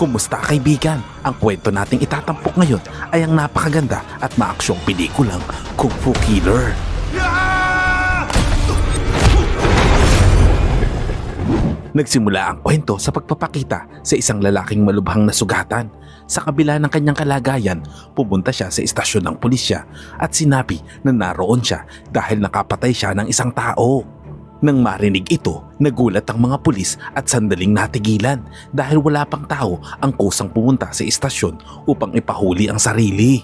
Kumusta kaibigan? Ang kwento nating itatampok ngayon ay ang napakaganda at maaksyong pelikulang Kung Fu Killer. Nagsimula ang kwento sa pagpapakita sa isang lalaking malubhang nasugatan. Sa kabila ng kanyang kalagayan, pumunta siya sa istasyon ng pulisya at sinabi na naroon siya dahil nakapatay siya ng isang tao. Nang marinig ito, nagulat ang mga pulis at sandaling natigilan dahil wala pang tao ang kusang pumunta sa istasyon upang ipahuli ang sarili.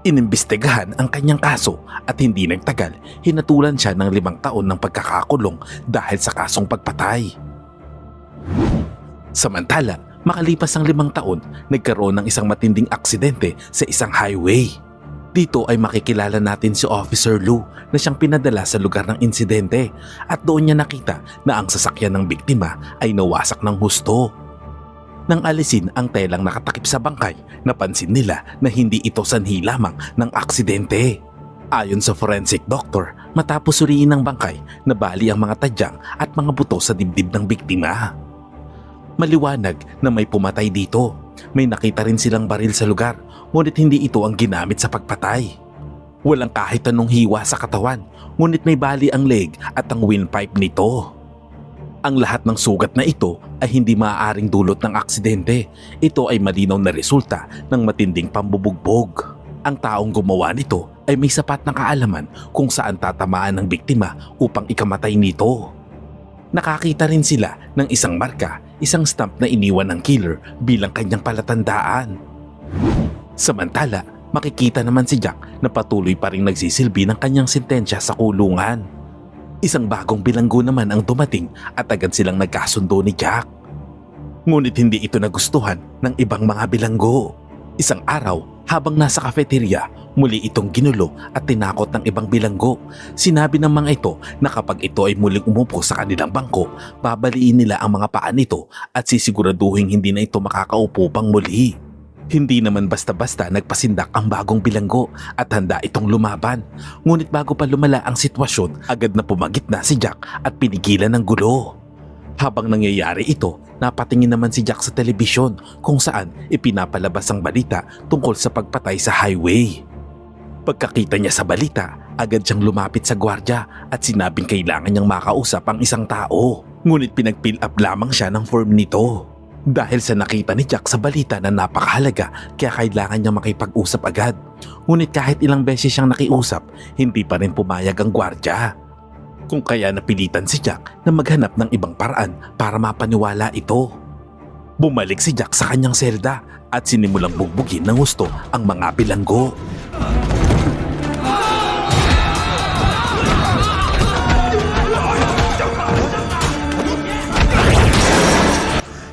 Inimbestigahan ang kanyang kaso at hindi nagtagal, hinatulan siya ng 5 taon ng pagkakakulong dahil sa kasong pagpatay. Samantala, makalipas ang 5 taon, nagkaroon ng isang matinding aksidente sa isang highway. Dito ay makikilala natin si Officer Lou na siyang pinadala sa lugar ng insidente at doon niya nakita na ang sasakyan ng biktima ay nawasak ng husto. Nang alisin ang telang nakatakip sa bangkay, napansin nila na hindi ito sanhi lamang ng aksidente. Ayon sa forensic doctor, matapos suriin ng bangkay, nabali ang mga tadyang at mga buto sa dibdib ng biktima. Maliwanag na may pumatay dito. May nakita rin silang baril sa lugar, ngunit hindi ito ang ginamit sa pagpatay. Walang kahit anong hiwa sa katawan, ngunit may bali ang leg at ang windpipe nito. Ang lahat ng sugat na ito ay hindi maaaring dulot ng aksidente. Ito ay malinaw na resulta ng matinding pambubugbog. Ang taong gumawa nito ay may sapat na kaalaman kung saan tatamaan ng biktima upang ikamatay nito. Nakakita rin sila ng isang marka, isang stamp na iniwan ng killer bilang kanyang palatandaan. Samantala, makikita naman si Jack na patuloy pa ring nagsisilbi ng kanyang sentensya sa kulungan. Isang bagong bilanggo naman ang dumating at agad silang nagkasundo ni Jack. Ngunit hindi ito nagustuhan ng ibang mga bilanggo. Isang araw, habang nasa cafeteria, muli itong ginulo at tinakot ng ibang bilanggo. Sinabi ng mga ito na kapag ito ay muling umupo sa kanilang bangko, babaliin nila ang mga paa nito at sisiguraduhin hindi na ito makakaupo pang muli. Hindi naman basta-basta nagpasindak ang bagong bilanggo at handa itong lumaban. Ngunit bago pa lumala ang sitwasyon, agad na pumagitna si Jack at pinigilan ng gulo. Habang nangyayari ito, napatingin naman si Jack sa telebisyon kung saan ipinapalabas ang balita tungkol sa pagpatay sa highway. Pagkakita niya sa balita, agad siyang lumapit sa gwardya at sinabing kailangan niyang makausap ang isang tao. Ngunit pinag-fill up lamang siya ng form nito. Dahil sa nakita ni Jack sa balita na napakahalaga, kaya kailangan niyang makipag-usap agad. Ngunit kahit ilang beses siyang nakiusap, hindi pa rin pumayag ang gwardya. Kung kaya napilitan si Jack na maghanap ng ibang paraan para mapaniwala ito. Bumalik si Jack sa kanyang selda at sinimulang bugbugin ng gusto ang mga bilanggo.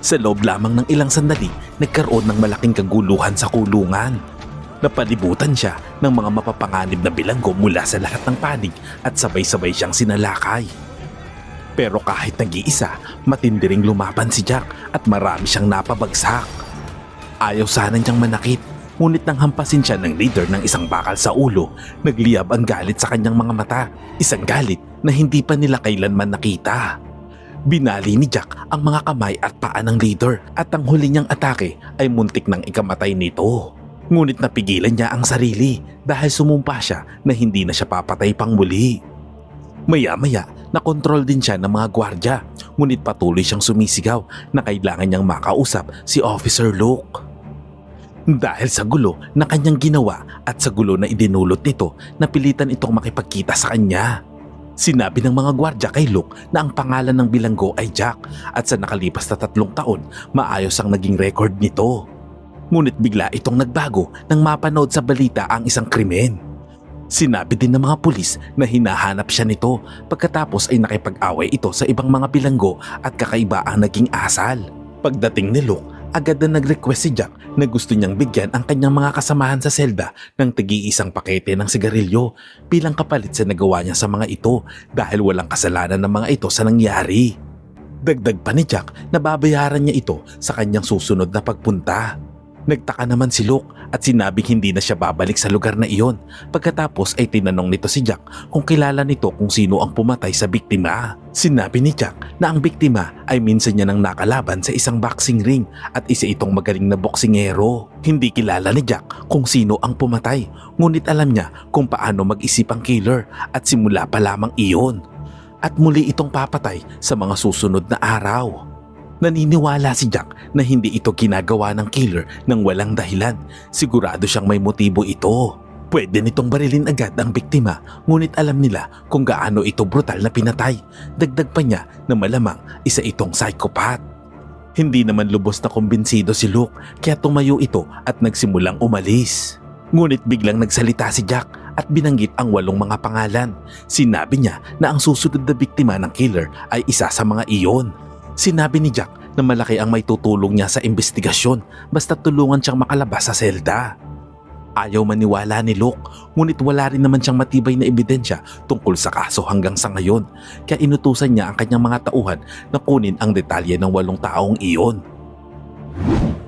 Sa loob lamang ng ilang sandali, nagkaroon ng malaking kaguluhan sa kulungan. Napalibutan siya ng mga mapapanganib na bilanggo mula sa lahat ng panig at sabay-sabay siyang sinalakay. Pero kahit nag-iisa, matindi ring lumaban si Jack at marami siyang napabagsak. Ayaw sana niyang manakit, ngunit nang hampasin siya ng leader ng isang bakal sa ulo, nagliyab ang galit sa kanyang mga mata, isang galit na hindi pa nila kailanman nakita. Binali ni Jack ang mga kamay at paa ng leader at ang huli niyang atake ay muntik ng ikamatay nito. Ngunit napigilan niya ang sarili dahil sumumpa siya na hindi na siya papatay pang muli. Maya-maya, nakontrol din siya ng mga gwardya, ngunit patuloy siyang sumisigaw na kailangan niyang makausap si Officer Luke. Dahil sa gulo na kanyang ginawa at sa gulo na idinulot nito, napilitan itong makipagkita sa kanya. Sinabi ng mga gwardya kay Luke na ang pangalan ng bilanggo ay Jack at sa nakalipas na 3 taon, maayos ang naging record nito. Ngunit bigla itong nagbago nang mapanood sa balita ang isang krimen. Sinabi din ng mga pulis na hinahanap siya nito pagkatapos ay nakipag-away ito sa ibang mga bilanggo at kakaiba ang naging asal. Pagdating ni Luke, agad na nag-request si Jack na gusto niyang bigyan ang kanyang mga kasamahan sa selda ng tigi-isang pakete ng sigarilyo bilang kapalit sa nagawa niya sa mga ito dahil walang kasalanan ng mga ito sa nangyari. Dagdag pa ni Jack na babayaran niya ito sa kanyang susunod na pagpunta. Nagtaka naman si Luke at sinabing hindi na siya babalik sa lugar na iyon. Pagkatapos ay tinanong nito si Jack kung kilala nito kung sino ang pumatay sa biktima. Sinabi ni Jack na ang biktima ay minsan niya nang nakalaban sa isang boxing ring at isa itong magaling na boksingero. Hindi kilala ni Jack kung sino ang pumatay, ngunit alam niya kung paano mag-isip ang killer at simula pa lamang iyon. At muli itong papatay sa mga susunod na araw. Naniniwala si Jack na hindi ito ginagawa ng killer ng walang dahilan. Sigurado siyang may motibo ito. Pwede nitong barilin agad ang biktima, ngunit alam nila kung gaano ito brutal na pinatay. Dagdag pa niya na malamang isa itong psychopath. Hindi naman lubos na kumbinsido si Luke kaya tumayo ito at nagsimulang umalis. Ngunit biglang nagsalita si Jack at binanggit ang 8 mga pangalan. Sinabi niya na ang susunod na biktima ng killer ay isa sa mga iyon. Sinabi ni Jack na malaki ang may tutulong niya sa investigasyon basta tulungan siyang makalabas sa selda. Ayaw maniwala ni Luke, ngunit wala rin naman siyang matibay na ebidensya tungkol sa kaso hanggang sa ngayon, kaya inutusan niya ang kanyang mga tauhan na kunin ang detalye ng 8 taong iyon.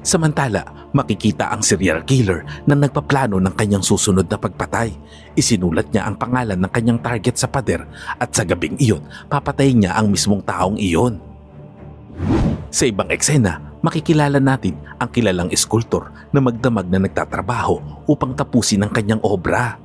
Samantala, makikita ang serial killer na nagpaplano ng kanyang susunod na pagpatay. Isinulat niya ang pangalan ng kanyang target sa pader at sa gabing iyon, papatayin niya ang mismong taong iyon. Sa ibang eksena, makikilala natin ang kilalang eskultor na magdamag na nagtatrabaho upang tapusin ang kanyang obra.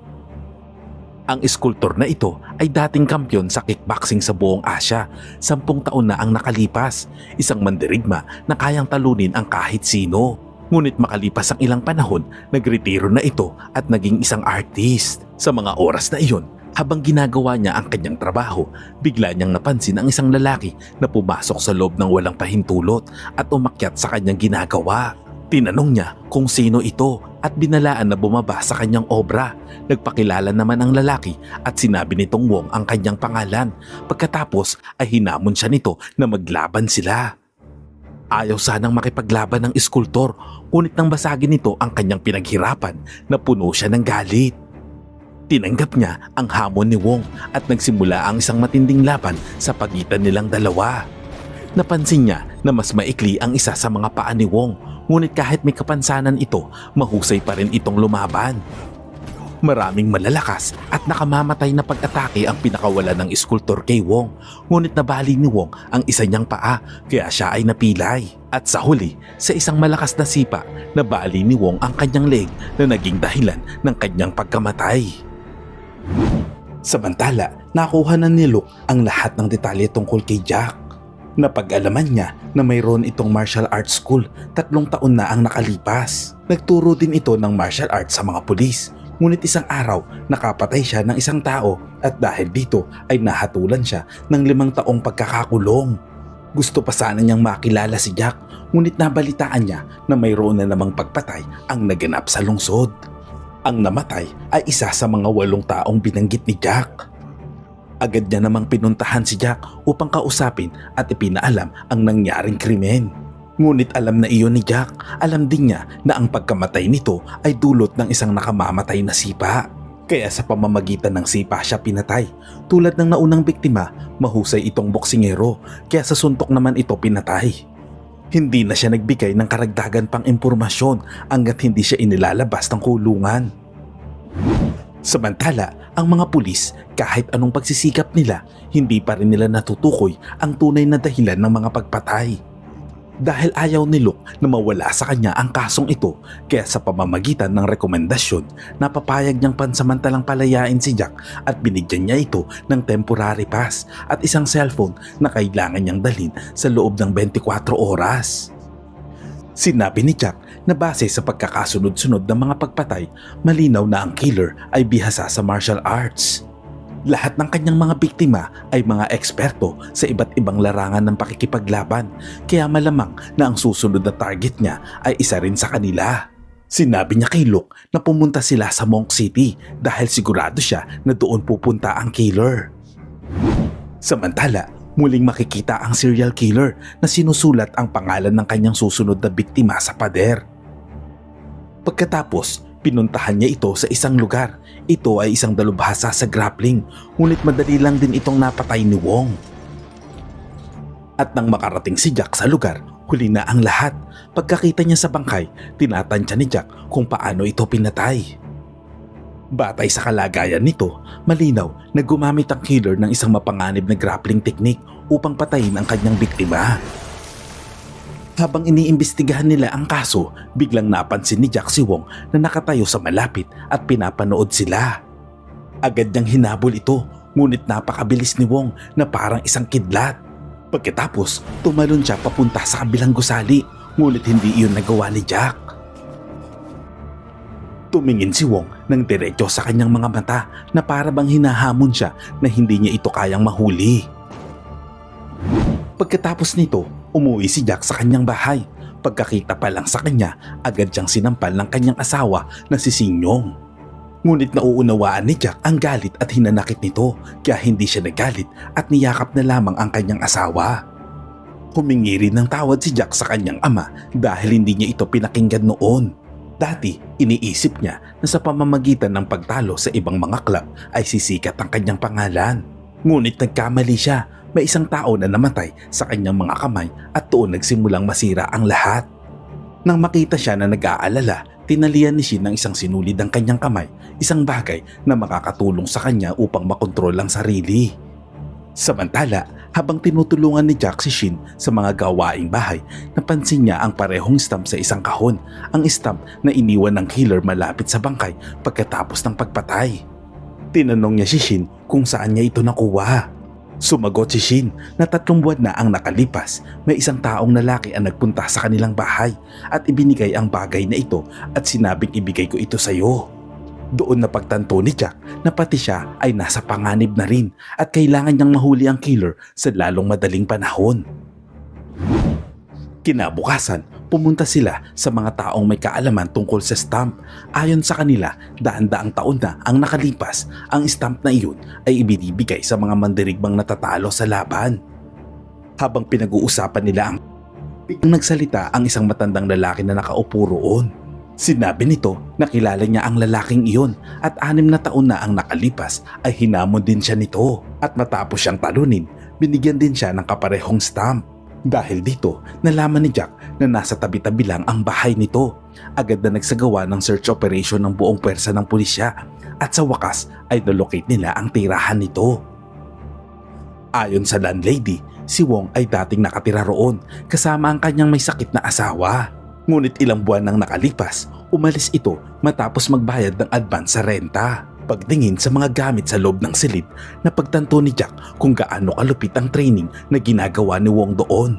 Ang eskultor na ito ay dating kampiyon sa kickboxing sa buong Asya. 10 taon na ang nakalipas, isang mandirigma na kayang talunin ang kahit sino. Ngunit makalipas ang ilang panahon, nagretiro na ito at naging isang artist. Sa mga oras na iyon, habang ginagawa niya ang kanyang trabaho, bigla niyang napansin ang isang lalaki na pumasok sa loob ng walang pahintulot at umakyat sa kanyang ginagawa. Tinanong niya kung sino ito at binalaan na bumaba sa kanyang obra. Nagpakilala naman ang lalaki at sinabi nitong Wong ang kanyang pangalan. Pagkatapos ay hinamon siya nito na maglaban sila. Ayaw sanang makipaglaban ng eskultor, ngunit nang basagin nito ang kanyang pinaghirapan na puno siya ng galit. Tinanggap niya ang hamon ni Wong at nagsimula ang isang matinding laban sa pagitan nilang dalawa. Napansin niya na mas maikli ang isa sa mga paa ni Wong, ngunit kahit may kapansanan ito, mahusay pa rin itong lumaban. Maraming malalakas at nakamamatay na pag-atake ang pinakawala ng eskultor kay Wong, ngunit nabali ni Wong ang isa niyang paa kaya siya ay napilay. At sa huli, sa isang malakas na sipa, nabali ni Wong ang kanyang leg na naging dahilan ng kanyang pagkamatay. Samantala, nakuha na ni Luke ang lahat ng detalye tungkol kay Jack. Napag-alaman niya na mayroon itong martial arts school, 3 taon na ang nakalipas. Nagturo din ito ng martial arts sa mga pulis, ngunit isang araw nakapatay siya ng isang tao at dahil dito ay nahatulan siya ng 5 taong pagkakakulong. Gusto pa sana niyang makilala si Jack, ngunit nabalitaan niya na mayroon na namang pagpatay ang naganap sa lungsod. Ang namatay ay isa sa mga 8 taong binanggit ni Jack. Agad niya namang pinuntahan si Jack upang kausapin at ipinaalam ang nangyaring krimen. Ngunit alam na iyon ni Jack, alam din niya na ang pagkamatay nito ay dulot ng isang nakamamatay na sipa. Kaya sa pamamagitan ng sipa siya pinatay. Tulad ng naunang biktima, mahusay itong boksingero, kaya sa suntok naman ito pinatay. Hindi na siya nagbigay ng karagdagan pang impormasyon hanggat hindi siya inilalabas ng kulungan. Samantala, ang mga pulis, kahit anong pagsisikap nila, hindi pa rin nila natutukoy ang tunay na dahilan ng mga pagpatay. Dahil ayaw ni Luke na mawala sa kanya ang kasong ito, kaya sa pamamagitan ng rekomendasyon, napapayag niyang pansamantalang palayain si Jack at binigyan niya ito ng temporary pass at isang cellphone na kailangan niyang dalhin sa loob ng 24 oras. Sinabi ni Jack na base sa pagkakasunod-sunod ng mga pagpatay, malinaw na ang killer ay bihasa sa martial arts. Lahat ng kanyang mga biktima ay mga eksperto sa iba't ibang larangan ng pakikipaglaban, kaya malamang na ang susunod na target niya ay isa rin sa kanila. Sinabi niya kay Luke na pumunta sila sa Monk City dahil sigurado siya na doon pupunta ang killer. Samantala, muling makikita ang serial killer na sinusulat ang pangalan ng kanyang susunod na biktima sa pader. Pagkatapos, pinuntahan niya ito sa isang lugar. Ito ay isang dalubhasa sa grappling, ngunit madali lang din itong napatay ni Wong. At nang makarating si Jack sa lugar, huli na ang lahat. Pagkakita niya sa bangkay, tinatansya ni Jack kung paano ito pinatay. Batay sa kalagayan nito, malinaw na gumamit ang killer ng isang mapanganib na grappling technique upang patayin ang kanyang biktima. Habang iniimbestigahan nila ang kaso, biglang napansin ni Jack si Wong na nakatayo sa malapit at pinapanood sila. Agad niyang hinabol ito, ngunit napakabilis ni Wong na parang isang kidlat. Pagkatapos, tumalon siya papunta sa kabilang gusali, ngunit hindi iyon nagawa ni Jack. Tumingin si Wong ng diretso sa kanyang mga mata na para bang hinahamon siya na hindi niya ito kayang mahuli. Pagkatapos nito, umuwi si Jack sa kanyang bahay. Pagkakita pa lang sa kanya, agad siyang sinampal ng kanyang asawa na si Singyong. Ngunit nauunawaan ni Jack ang galit at hinanakit nito, kaya hindi siya nagalit at niyakap na lamang ang kanyang asawa. Humingi rin ng tawad si Jack sa kanyang ama dahil hindi niya ito pinakinggan noon. Dati, iniisip niya na sa pamamagitan ng pagtalo sa ibang mga club ay sisikat ang kanyang pangalan. Ngunit nagkamali siya, may isang tao na namatay sa kanyang mga kamay at doon nagsimulang masira ang lahat. Nang makita siya na nag-aalala, tinalian ni Shin ng isang sinulid ang kanyang kamay, isang bagay na makakatulong sa kanya upang makontrol ang sarili. Samantala, habang tinutulungan ni Jack si Shin sa mga gawaing bahay, napansin niya ang parehong stamp sa isang kahon, ang stamp na iniwan ng killer malapit sa bangkay pagkatapos ng pagpatay. Tinanong niya si Shin kung saan niya ito nakuha. Sumagot si Shin na 3 buwan na ang nakalipas, may isang taong lalaki ang nagpunta sa kanilang bahay at ibinigay ang bagay na ito at sinabing ibigay ko ito sa iyo. Doon napagtanto ni Jack na pati siya ay nasa panganib na rin at kailangan niyang mahuli ang killer sa lalong madaling panahon. Kinabukasan, pumunta sila sa mga taong may kaalaman tungkol sa stamp. Ayon sa kanila, daan-daang taon na ang nakalipas, ang stamp na iyon ay ibinibigay sa mga mandirigmang natatalo sa laban. Habang pinag-uusapan nila biglang nagsalita ang isang matandang lalaki na nakaupo roon. Sinabi nito na kilala niya ang lalaking iyon at 6 na taon na ang nakalipas ay hinamon din siya nito at matapos siyang talunin, binigyan din siya ng kaparehong stamp. Dahil dito, nalaman ni Jack na nasa tabi-tabi lang ang bahay nito. Agad na nagsagawa ng search operation ng buong pwersa ng pulisya at sa wakas ay nalocate nila ang tirahan nito. Ayon sa landlady, si Wong ay dating nakatira roon kasama ang kanyang may sakit na asawa. Ngunit ilang buwan nang nakalipas, umalis ito matapos magbayad ng advance sa renta. Pagtingin sa mga gamit sa loob ng silid, napagtanto ni Jack kung gaano kalupit ang training na ginagawa ni Wong doon.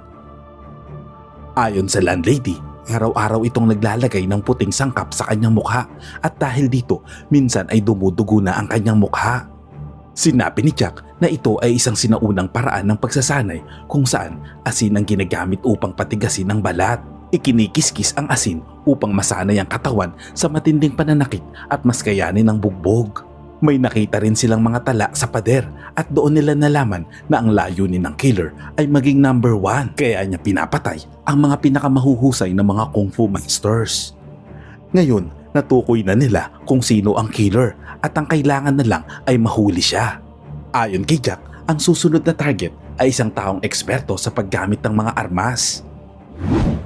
Ayon sa landlady, araw-araw itong naglalagay ng puting sangkap sa kanyang mukha at dahil dito, minsan ay dumudugo na ang kanyang mukha. Sinabi ni Jack na ito ay isang sinaunang paraan ng pagsasanay kung saan asin ang ginagamit upang patigasin ang balat. Ikinikiskis ang asin upang masanay ang katawan sa matinding pananakit at mas kayanin ng bugbog. May nakita rin silang mga tala sa pader at doon nila nalaman na ang layunin ng killer ay maging number 1 kaya niya pinapatay ang mga pinakamahuhusay na mga kung fu masters. Ngayon, natukoy na nila kung sino ang killer at ang kailangan na lang ay mahuli siya. Ayon kay Jack, ang susunod na target ay isang taong eksperto sa paggamit ng mga armas.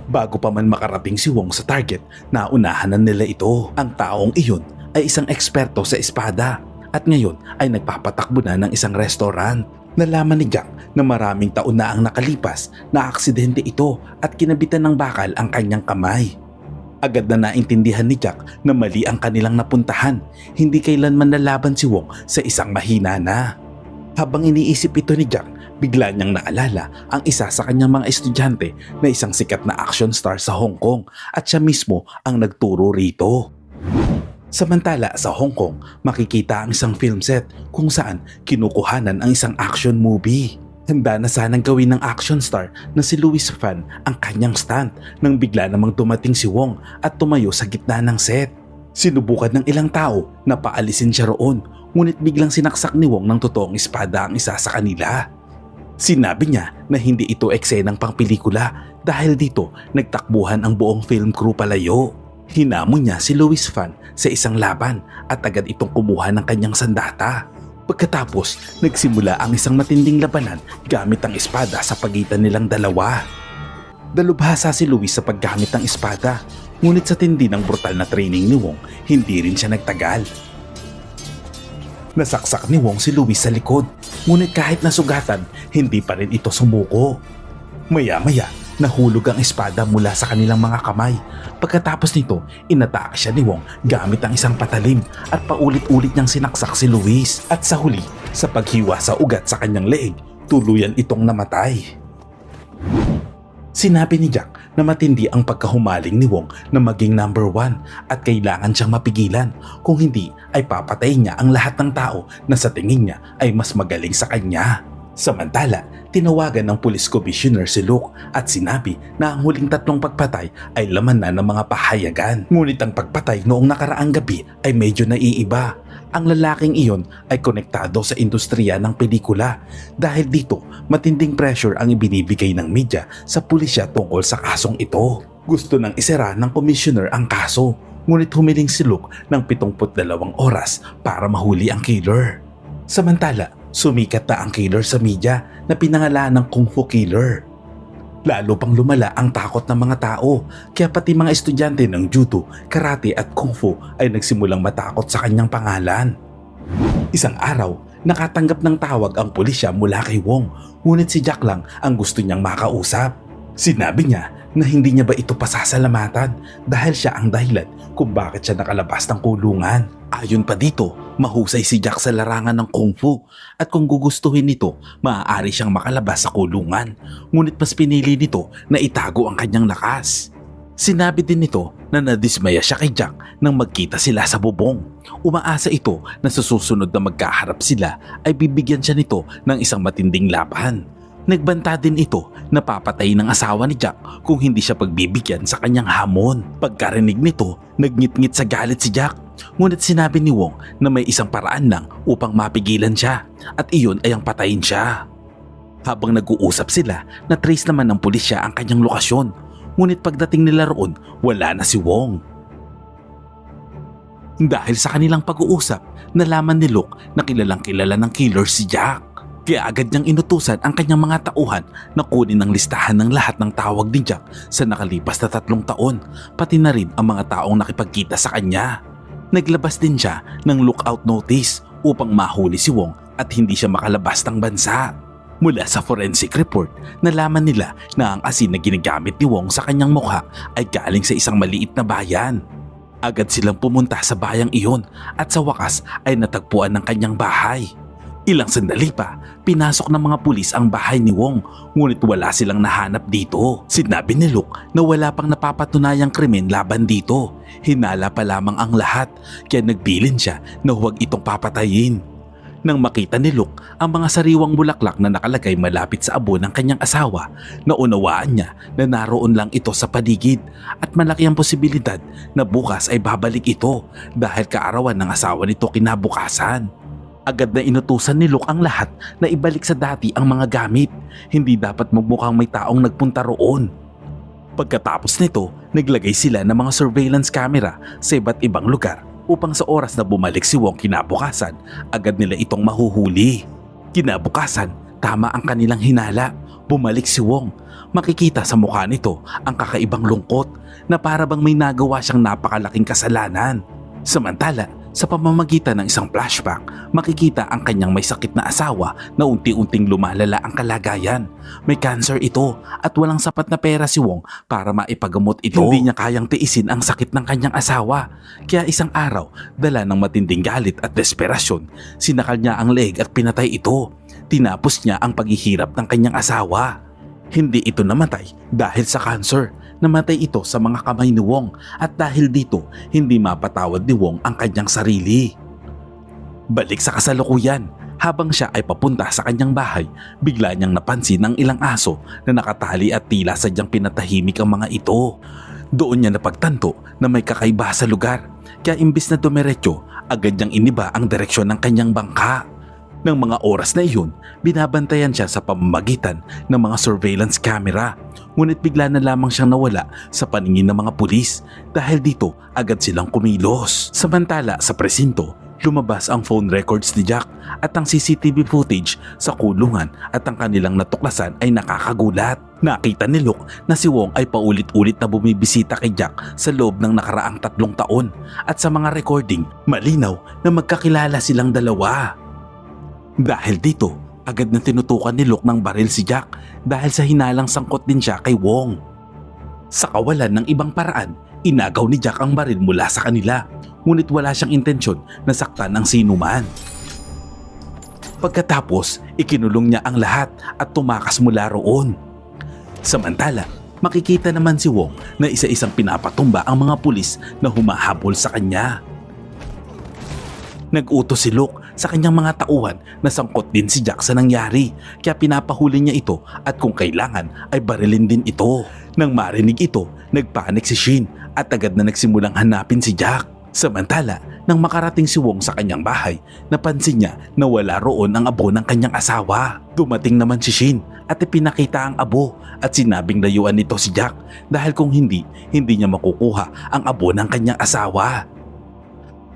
Bago pa man makarating si Wong sa target, naunahan na nila ito. Ang taong iyon ay isang eksperto sa espada at ngayon ay nagpapatakbo na ng isang restaurant. Nalaman ni Jack na maraming taon na ang nakalipas na aksidente ito at kinabitan ng bakal ang kanyang kamay. Agad na naintindihan ni Jack na mali ang kanilang napuntahan. Hindi kailanman nalaban si Wong sa isang mahina na. Habang iniisip ito ni Jack, bigla niyang naalala ang isa sa kanyang mga estudyante na isang sikat na action star sa Hong Kong at siya mismo ang nagturo rito. Samantala sa Hong Kong, makikita ang isang film set kung saan kinukuhanan ang isang action movie. Handa na sanang gawin ng action star na si Louis Fan ang kanyang stunt nang bigla namang dumating si Wong at tumayo sa gitna ng set. Sinubukan ng ilang tao na paalisin siya roon, ngunit biglang sinaksak ni Wong ng totoong espada ang isa sa kanila. Sinabi niya na hindi ito eksenang pangpelikula dahil dito nagtakbuhan ang buong film crew palayo. Hinamon niya si Louis Fan sa isang laban at agad itong kumuha ng kanyang sandata. Pagkatapos, nagsimula ang isang matinding labanan gamit ang espada sa pagitan nilang dalawa. Dalubhasa si Luis sa paggamit ng espada, ngunit sa tindi ng brutal na training ni Wong, hindi rin siya nagtagal. Nasaksak ni Wong si Luis sa likod, ngunit kahit nasugatan, hindi pa rin ito sumuko. Maya-maya, nahulog ang espada mula sa kanilang mga kamay. Pagkatapos nito, inatake siya ni Wong gamit ang isang patalim at paulit-ulit niyang sinaksak si Luis. At sa huli, sa paghiwa sa ugat sa kanyang leeg, tuluyan itong namatay. Sinabi ni Jack na matindi ang pagkahumaling ni Wong na maging number 1 at kailangan siyang mapigilan. Kung hindi ay papatayin niya ang lahat ng tao na sa tingin niya ay mas magaling sa kanya. Samantala, tinawagan ng police commissioner si Luke at sinabi na ang huling 3 pagpatay ay laman na ng mga pahayagan. Ngunit ang pagpatay noong nakaraang gabi ay medyo naiiba. Ang lalaking iyon ay konektado sa industriya ng pelikula. Dahil dito, matinding pressure ang ibinibigay ng media sa pulisya tungkol sa kasong ito. Gusto nang isara ng commissioner ang kaso, ngunit humiling si Luke ng 72 oras para mahuli ang killer. Samantala, sumikat na ang killer sa media na pinangalan ng Kung Fu Killer. Lalo pang lumala ang takot ng mga tao, kaya pati mga estudyante ng judo, karate at kung fu ay nagsimulang matakot sa kanyang pangalan. Isang araw, nakatanggap ng tawag ang pulisya mula kay Wong, ngunit si Jack lang ang gusto niyang makausap. Sinabi niya na hindi niya ba ito pasasalamatan dahil siya ang dahilan kung bakit siya nakalabas ng kulungan. Ayon pa dito, mahusay si Jack sa larangan ng kung fu at kung gugustuhin nito, maaari siyang makalabas sa kulungan. Ngunit mas pinili nito na itago ang kanyang lakas. Sinabi din nito na nadismaya siya kay Jack nang magkita sila sa bubong. Umaasa ito na sa susunod na magkaharap sila ay bibigyan siya nito ng isang matinding laban. Nagbanta din ito na papatay ng asawa ni Jack kung hindi siya pagbibigyan sa kanyang hamon. Pagkarinig nito, nagngit-ngit sa galit si Jack. Ngunit sinabi ni Wong na may isang paraan lang upang mapigilan siya at iyon ay ang patayin siya. Habang nag-uusap sila, na-trace naman ng pulisya ang kanyang lokasyon. Ngunit pagdating nila roon, wala na si Wong. Dahil sa kanilang pag-uusap, nalaman ni Luke na kilalang kilala ng killer si Jack. Kaya agad niyang inutusan ang kanyang mga tauhan na kunin ang listahan ng lahat ng tawag ni Jack sa nakalipas na 3 taon, pati na rin ang mga taong nakipagkita sa kanya. Naglabas din siya ng lookout notice upang mahuli si Wong at hindi siya makalabas ng bansa. Mula sa forensic report, nalaman nila na ang asin na ginagamit ni Wong sa kanyang mukha ay galing sa isang maliit na bayan. Agad silang pumunta sa bayang iyon at sa wakas ay natagpuan ng kanyang bahay. Ilang sandali pa, pinasok ng mga pulis ang bahay ni Wong, ngunit wala silang nahanap dito. Sinabi ni Luke na wala pang napapatunayang krimen laban dito. Hinala pa lamang ang lahat, kaya nagbilin siya na huwag itong papatayin. Nang makita ni Luke ang mga sariwang bulaklak na nakalagay malapit sa abo ng kanyang asawa, naunawaan niya na naroon lang ito sa paligid at malaki ang posibilidad na bukas ay babalik ito dahil kaarawan ng asawa nito kinabukasan. Agad na inutusan ni Luke ang lahat na ibalik sa dati ang mga gamit. Hindi dapat magmukhang may taong nagpunta roon. Pagkatapos nito, naglagay sila ng mga surveillance camera sa iba't ibang lugar upang sa oras na bumalik si Wong kinabukasan, agad nila itong mahuhuli. Kinabukasan, tama ang kanilang hinala. Bumalik si Wong. Makikita sa mukha nito ang kakaibang lungkot na para bang may nagawa siyang napakalaking kasalanan. Samantala, sa pamamagitan ng isang flashback, makikita ang kanyang may sakit na asawa na unti-unting lumalala ang kalagayan. May cancer ito at walang sapat na pera si Wong para maipagamot ito. Hindi niya kayang tiisin ang sakit ng kanyang asawa. Kaya isang araw, dala ng matinding galit at desperasyon, sinakal niya ang leeg at pinatay ito. Tinapos niya ang paghihirap ng kanyang asawa. Hindi ito namatay dahil sa cancer. Namatay ito sa mga kamay ni Wong at dahil dito, hindi mapatawad ni Wong ang kanyang sarili. Balik sa kasalukuyan, habang siya ay papunta sa kanyang bahay, bigla niyang napansin ng ilang aso na nakatali at tila sadyang pinatahimik ang mga ito. Doon niya napagtanto na may kakaiba sa lugar, kaya imbis na dumiretso, agad niyang iniba ang direksyon ng kanyang bangka. Nang mga oras na iyon, binabantayan siya sa pamamagitan ng mga surveillance camera. Ngunit bigla na lamang siyang nawala sa paningin ng mga pulis. Dahil dito, agad silang kumilos. Samantala sa presinto, lumabas ang phone records ni Jack at ang CCTV footage sa kulungan at ang kanilang natuklasan ay nakakagulat. Nakita ni Luke na si Wong ay paulit-ulit na bumibisita kay Jack sa loob ng nakaraang 3 taon at sa mga recording malinaw na magkakilala silang dalawa. Dahil dito, agad na tinutukan ni Luke ng baril si Jack dahil sa hinalang sangkot din siya kay Wong. Sa kawalan ng ibang paraan, inagaw ni Jack ang baril mula sa kanila, ngunit wala siyang intensyon na saktan ng sinuman. Pagkatapos, ikinulong niya ang lahat at tumakas mula roon. Samantala, makikita naman si Wong na isa-isang pinapatumba ang mga pulis na humahabol sa kanya. Nag-utos si Luke sa kanyang mga tauhan na sangkot din si Jack sa nangyari, kaya pinapahuli niya ito at kung kailangan ay barilin din ito. Nang marinig ito, nagpanik si Shin at agad na nagsimulang hanapin si Jack. Samantala, nang makarating si Wong sa kanyang bahay, napansin niya na wala roon ang abo ng kanyang asawa. Dumating naman si Shin at ipinakita ang abo at sinabing layuan nito si Jack dahil kung hindi niya makukuha ang abo ng kanyang asawa.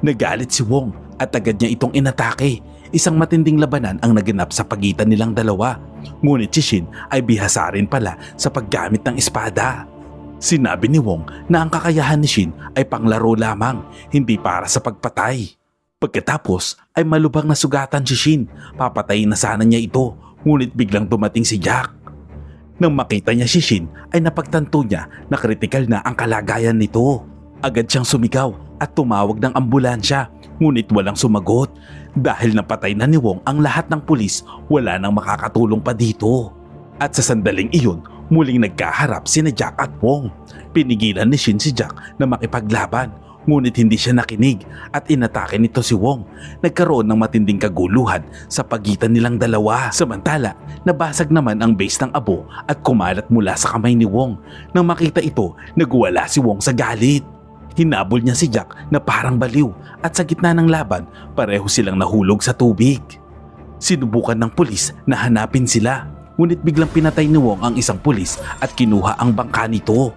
Nagalit si Wong at agad niya itong inatake. Isang matinding labanan ang naganap sa pagitan nilang dalawa. Ngunit si Shin ay bihasa rin pala sa paggamit ng espada. Sinabi ni Wong na ang kakayahan ni Shin ay panglaro lamang, hindi para sa pagpatay. Pagkatapos ay malubhang nasugatan si Shin. Papatayin na sana niya ito, ngunit biglang dumating si Jack. Nang makita niya si Shin ay napagtanto niya na kritikal na ang kalagayan nito. Agad siyang sumigaw at tumawag ng ambulansya, ngunit walang sumagot. Dahil napatay na ni Wong ang lahat ng pulis, wala nang makakatulong pa dito. At sa sandaling iyon, muling nagkaharap sina Jack at Wong. Pinigilan ni Shin si Jack na makipaglaban, ngunit hindi siya nakinig at inatake nito si Wong. Nagkaroon ng matinding kaguluhan sa pagitan nilang dalawa. Samantala, nabasag naman ang base ng abo at kumalat mula sa kamay ni Wong. Nang makita ito, nagwala si Wong sa galit. Hinabol niya si Jack na parang baliw at sa gitna ng laban, pareho silang nahulog sa tubig. Sinubukan ng pulis na hanapin sila, ngunit biglang pinatay ni Wong ang isang pulis at kinuha ang bangka nito.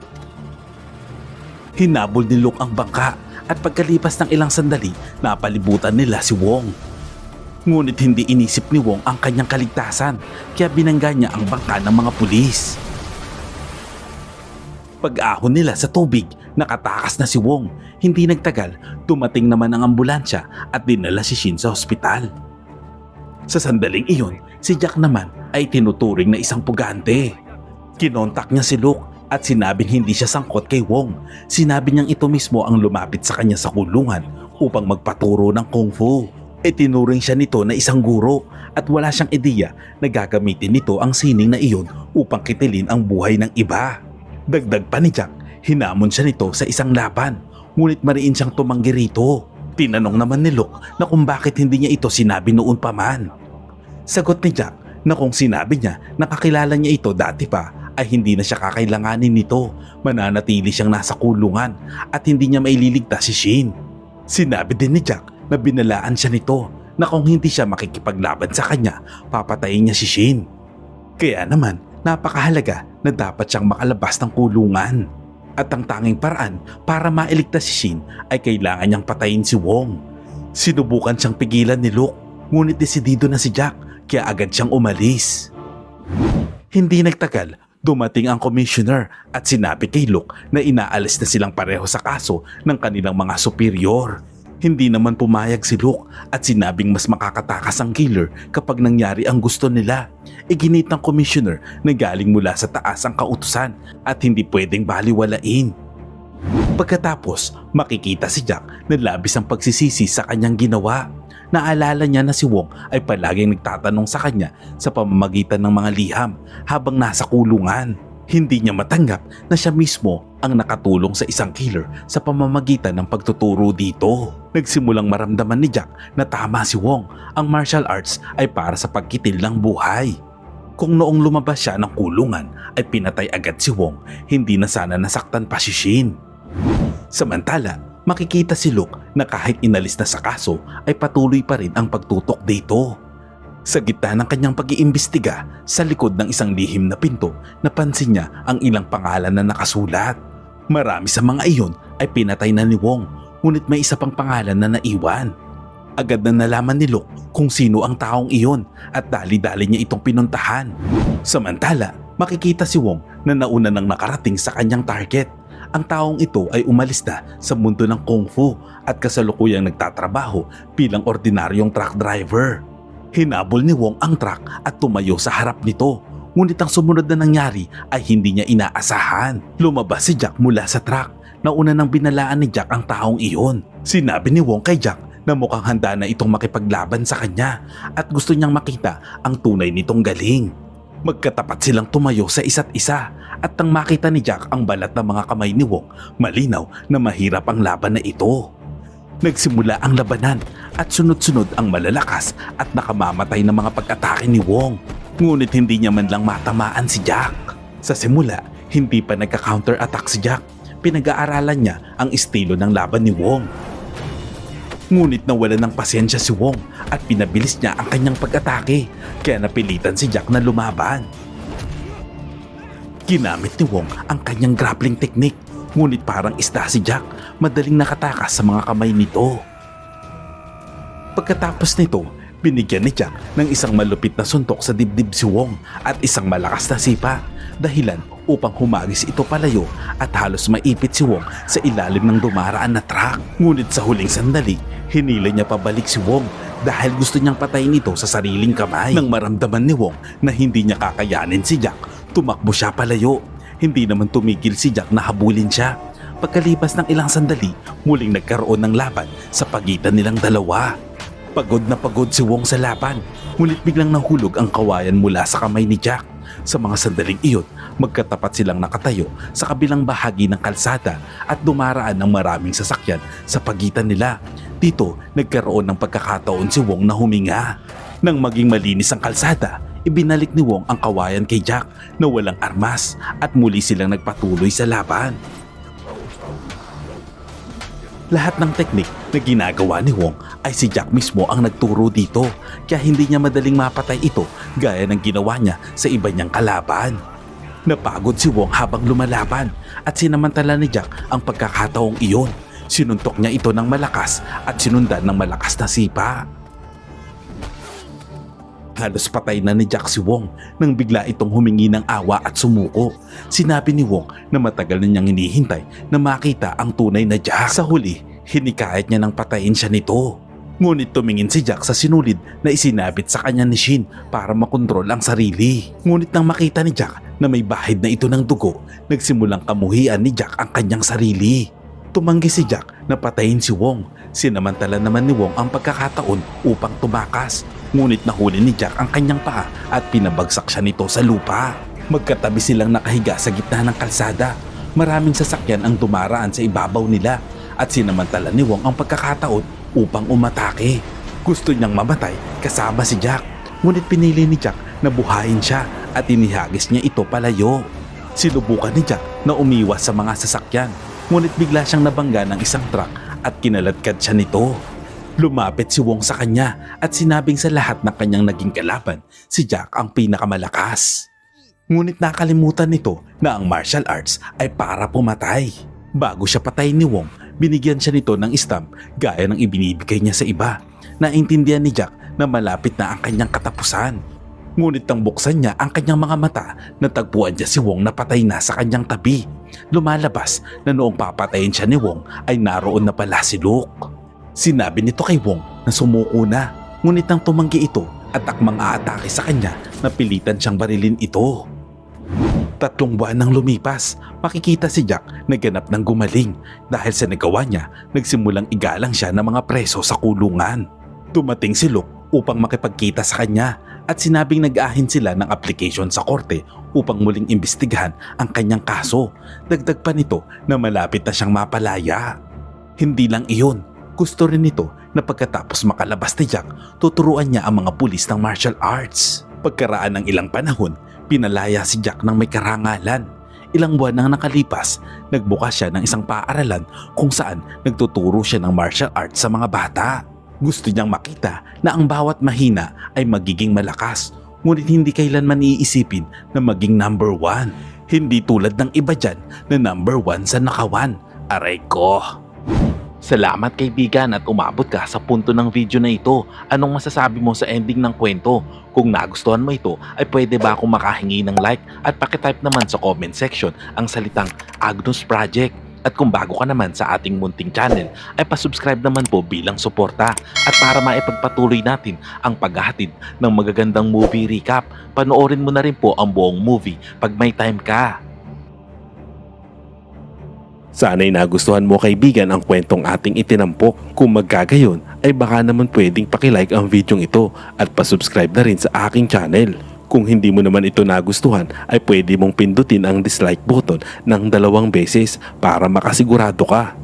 Hinabol ni Luke ang bangka at pagkalipas ng ilang sandali, napalibutan nila si Wong. Ngunit hindi inisip ni Wong ang kanyang kaligtasan, kaya binangga niya ang bangka ng mga pulis. Pag-ahon nila sa tubig, nakatakas na si Wong. Hindi nagtagal, dumating naman ang ambulansya at dinala si Shin sa ospital. Sa sandaling iyon, si Jack naman ay tinuturing na isang pugante. Kinontak niya si Luke at sinabing hindi siya sangkot kay Wong. Sinabi niyang ito mismo ang lumapit sa kanya sa kulungan upang magpaturo ng kung fu. Tinuring siya nito na isang guro at wala siyang ideya na gagamitin nito ang sining na iyon upang kitilin ang buhay ng iba. Dagdag pa ni Jack, hinamon siya nito sa isang laban, ngunit mariin siyang tumanggi rito. Tinanong naman ni Luke na kung bakit hindi niya ito sinabi noon pa man. Sagot ni Jack na kung sinabi niya na kakilala niya ito dati pa ay hindi na siya kakailanganin nito, mananatili siyang nasa kulungan at hindi niya maililigtas si Shin. Sinabi din ni Jack na binalaan siya nito na kung hindi siya makikipaglaban sa kanya, papatayin niya si Shin. Kaya naman, napakahalaga na dapat siyang makalabas ng kulungan. At ang tanging paraan para mailigtas si Shin ay kailangan niyang patayin si Wong. Sinubukan siyang pigilan ni Luke, ngunit desidido na si Jack kaya agad siyang umalis. Hindi nagtagal, dumating ang commissioner at sinabi kay Luke na inaalis na silang pareho sa kaso ng kanilang mga superior. Hindi naman pumayag si Luke at sinabing mas makakatakas ang killer kapag nangyari ang gusto nila. Iginit ng commissioner na galing mula sa taas ang kautusan at hindi pwedeng baliwalain. Pagkatapos, makikita si Jack na labis ang pagsisisi sa kanyang ginawa. Naalala niya na si Wong ay palaging nagtatanong sa kanya sa pamamagitan ng mga liham habang nasa kulungan. Hindi niya matanggap na siya mismo ang nakatulong sa isang killer sa pamamagitan ng pagtuturo dito. Nagsimulang maramdaman ni Jack na tama si Wong, ang martial arts ay para sa pagkitil ng buhay. Kung noong lumabas siya ng kulungan ay pinatay agad si Wong, hindi na sana nasaktan pa si Shin. Samantala, makikita si Luke na kahit inalis na sa kaso ay patuloy pa rin ang pagtutok dito. Sa gitna ng kanyang pag-iimbestiga, sa likod ng isang lihim na pinto, napansin niya ang ilang pangalan na nakasulat. Marami sa mga iyon ay pinatay na ni Wong, ngunit may isa pang pangalan na naiwan. Agad na nalaman ni Luke kung sino ang taong iyon at dali-dali niya itong pinuntahan. Samantala, makikita si Wong na nauna nang nakarating sa kanyang target. Ang taong ito ay umalis na sa mundo ng Kung Fu at kasalukuyang nagtatrabaho bilang ordinaryong truck driver. Hinabol ni Wong ang truck at tumayo sa harap nito. Ngunit ang sumunod na nangyari ay hindi niya inaasahan. Lumabas si Jack mula sa truck. Nauna nang binalaan ni Jack ang taong iyon. Sinabi ni Wong kay Jack na mukhang handa na itong makipaglaban sa kanya at gusto niyang makita ang tunay nitong galing. Magkatapat silang tumayo sa isa't isa at nang makita ni Jack ang balat ng mga kamay ni Wong, malinaw na mahirap ang laban na ito. Nagsimula ang labanan at sunod-sunod ang malalakas at nakamamatay na mga pag-atake ni Wong. Ngunit hindi niya man lang matamaan si Jack. Sa simula, hindi pa nagka-counter-attack si Jack. Pinag-aaralan niya ang estilo ng laban ni Wong. Ngunit nawala ng pasensya si Wong at pinabilis niya ang kanyang pag-atake, kaya napilitan si Jack na lumaban. Ginamit ni Wong ang kanyang grappling technique, ngunit parang isda si Jack, madaling nakatakas sa mga kamay nito. Pagkatapos nito, binigyan ni Jack ng isang malupit na suntok sa dibdib si Wong at isang malakas na sipa, dahilan upang humagis ito palayo at halos maipit si Wong sa ilalim ng dumaraan na truck. Ngunit sa huling sandali, hinila niya pabalik si Wong dahil gusto niyang patayin ito sa sariling kamay. Nang maramdaman ni Wong na hindi niya kakayanin si Jack, tumakbo siya palayo. Hindi naman tumigil si Jack na habulin siya. Pagkalipas ng ilang sandali, muling nagkaroon ng laban sa pagitan nilang dalawa. Pagod na pagod si Wong sa laban, ngunit biglang nahulog ang kawayan mula sa kamay ni Jack. Sa mga sandaling iyon, magkatapat silang nakatayo sa kabilang bahagi ng kalsada at dumaraan ng maraming sasakyan sa pagitan nila. Dito, nagkaroon ng pagkakataon si Wong na huminga. Nang maging malinis ang kalsada, ibinalik ni Wong ang kawayan kay Jack na walang armas at muli silang nagpatuloy sa laban. Lahat ng teknik na ginagawa ni Wong ay si Jack mismo ang nagturo dito, kaya hindi niya madaling mapatay ito gaya ng ginawa niya sa iba niyang kalaban. Napagod si Wong habang lumalaban at sinamantala ni Jack ang pagkakataong iyon. Sinuntok niya ito ng malakas at sinundan ng malakas na sipa. Halos patay na ni Jack si Wong nang bigla itong humingi ng awa at sumuko. Sinabi ni Wong na matagal na niyang hinihintay na makita ang tunay na Jack. Sa huli, hinikayat niya nang patayin siya nito. Ngunit tumingin si Jack sa sinulid na isinabit sa kanya ni Shin para makontrol ang sarili. Ngunit nang makita ni Jack na may bahid na ito ng dugo, nagsimulang kamuhian ni Jack ang kanyang sarili. Tumanggi si Jack na patayin si Wong. Sinamantala naman ni Wong ang pagkakataon upang tumakas. Ngunit nahuli ni Jack ang kanyang paa at pinabagsak siya nito sa lupa. Magkatabi silang nakahiga sa gitna ng kalsada. Maraming sasakyan ang dumaraan sa ibabaw nila at sinamantala ni Wong ang pagkakataon upang umatake. Gusto niyang mamatay kasama si Jack. Ngunit pinili ni Jack na buhayin siya at inihagis niya ito palayo. Sinubukan ni Jack na umiwas sa mga sasakyan. Ngunit bigla siyang nabangga ng isang truck at kinaladkad siya nito. Lumapit si Wong sa kanya at sinabing sa lahat ng kanyang naging kalaban, si Jack ang pinakamalakas. Ngunit nakalimutan nito na ang martial arts ay para pumatay. Bago siya patayin ni Wong, binigyan siya nito ng stamp gaya ng ibinibigay niya sa iba. Naintindihan ni Jack na malapit na ang kanyang katapusan. Ngunit nang buksan niya ang kanyang mga mata, natagpuan niya si Wong na patay na sa kanyang tabi. Lumalabas na noong papatayin siya ni Wong ay naroon na pala si Luke. Sinabi nito kay Wong na sumuko na, ngunit nang tumanggi ito at akmang aatake sa kanya, napilitan siyang barilin ito. 3 buwan nang lumipas, makikita si Jack na ganap ng gumaling dahil sa nagawa niya, nagsimulang igalang siya ng mga preso sa kulungan. Dumating si Luke upang makipagkita sa kanya at sinabing nag-ahin sila ng application sa korte upang muling imbestigahan ang kanyang kaso. Dagdag pa nito na malapit na siyang mapalaya. Hindi lang iyon, gusto rin nito na pagkatapos makalabas ni Jack, tuturuan niya ang mga pulis ng martial arts. Pagkaraan ng ilang panahon, pinalaya si Jack ng may karangalan. Ilang buwan nang nakalipas, nagbukas siya ng isang paaralan kung saan nagtuturo siya ng martial arts sa mga bata. Gusto niyang makita na ang bawat mahina ay magiging malakas, ngunit hindi kailanman iisipin na maging number 1. Hindi tulad ng iba dyan na number 1 sa nakawan. Aray ko! Salamat kaibigan at umabot ka sa punto ng video na ito. Anong masasabi mo sa ending ng kwento? Kung nagustuhan mo ito, ay pwede ba akong makahingi ng like at pakitype naman sa comment section ang salitang Agnus Project. At kung bago ka naman sa ating munting channel, ay pasubscribe naman po bilang suporta. At para maipagpatuloy natin ang paghahatid ng magagandang movie recap, panoorin mo na rin po ang buong movie pag may time ka. Sana'y nagustuhan mo kaibigan ang kwentong ating itinampok. Kung magkagayon ay baka naman pwedeng pakilike ang video ito at pasubscribe na rin sa aking channel. Kung hindi mo naman ito nagustuhan ay pwede mong pindutin ang dislike button ng 2 beses para makasigurado ka.